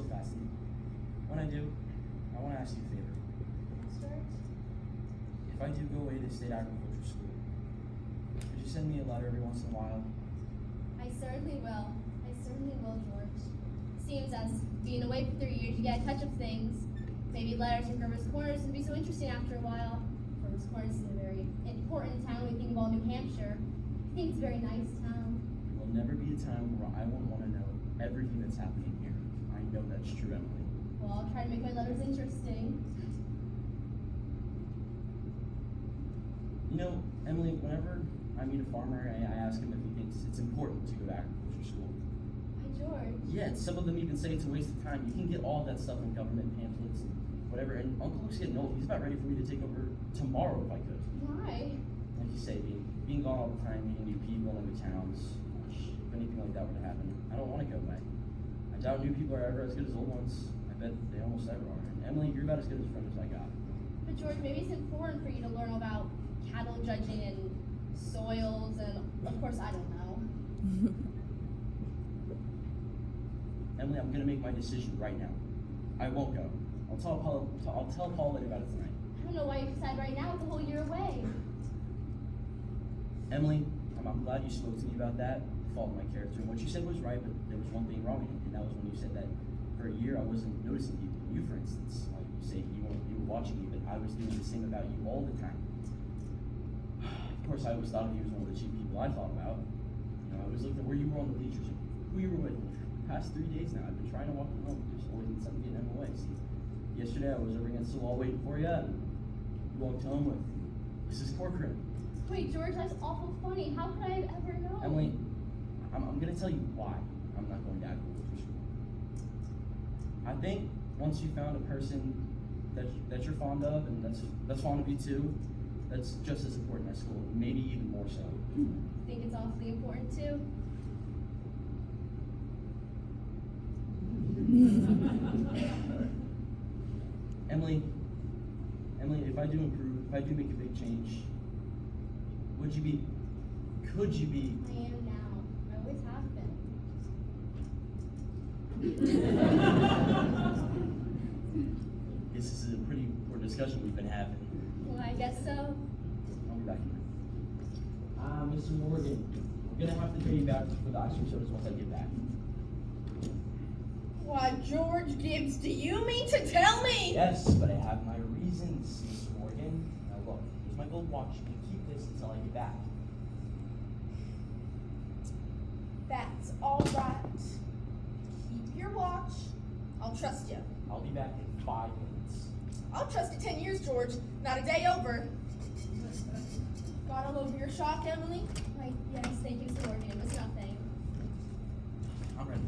fast. When I do, I want to ask you a favor. George? If I do go away to state agriculture school, could you send me a letter every once in a while? I certainly will. George. Seems as being away for 3 years, you get a touch of things. Maybe letters from Grover's Corners would be so interesting after a while. Grover's Corners is a very important town when you think of all New Hampshire. I think it's a very nice town. There will never be a time where I won't want to know everything that's happening here. I know that's true, Emily. Well, I'll try to make my letters interesting. You know, Emily, whenever I meet a farmer, I ask him if he thinks it's important to go to agriculture school. Hi, George. Yeah, some of them even say it's a waste of time. You can get all that stuff in government pamphlets and whatever. And Uncle Luke's getting old. He's about ready for me to take over tomorrow if I could. Why? Like you say, being gone all the time, meeting new people in new towns. Gosh, if anything like that were to happen, I don't want to go away. I doubt new people are ever as good as old ones. I bet they almost ever are. And Emily, you're about as good as a friend as I got. But George, maybe it's important for you to learn about cattle judging and soils, and of course I don't know. Emily, I'm gonna make my decision right now. I won't go. I'll tell Paul later about it tonight. I don't know why you decide right now. It's a whole year away. Emily, I'm glad you spoke to me about that. Fault in my character. And what you said was right, but there was one thing wrong in it, and that was when you said that for a year I wasn't noticing people. You, for instance, like you say, you were watching me, but I was doing the same about you all the time. Of course, I always thought of you as one of the chief people I thought about. You know, I always looked at where you were on the bleachers, and who you were with. For the past 3 days now, I've been trying to walk you home. There's always been something getting in my way. See, yesterday I was over against the wall waiting for you, and you walked home with Mrs. Corcoran. Wait, George, that's awful funny. How could I have ever known? Emily, I'm going to tell you why I'm not going to agriculture school. I think once you found a person that you're fond of, and that's fond of you too, that's just as important as school, maybe even more so. I think it's awfully important too. Emily, if I do improve, if I do make a big change, could you be? I am now. I always have been. This is a pretty poor discussion we've been having. Well, I guess so. I'll be back here. Mr. Morgan, we're gonna have to pay you back for the ice cream sodas once I get back. Why, George Gibbs, do you mean to tell me? Yes, but I have my reasons, Mr. Morgan. Now look, here's my gold watch. You can keep this until I get back. That's all right. Keep your watch. I'll trust you. I'll be back in 5 minutes. I'll trust you 10 years, George. Not a day over. Got all over your shock, Emily? Like, yes, thank you, Mr. Morgan. It was nothing. I'm ready.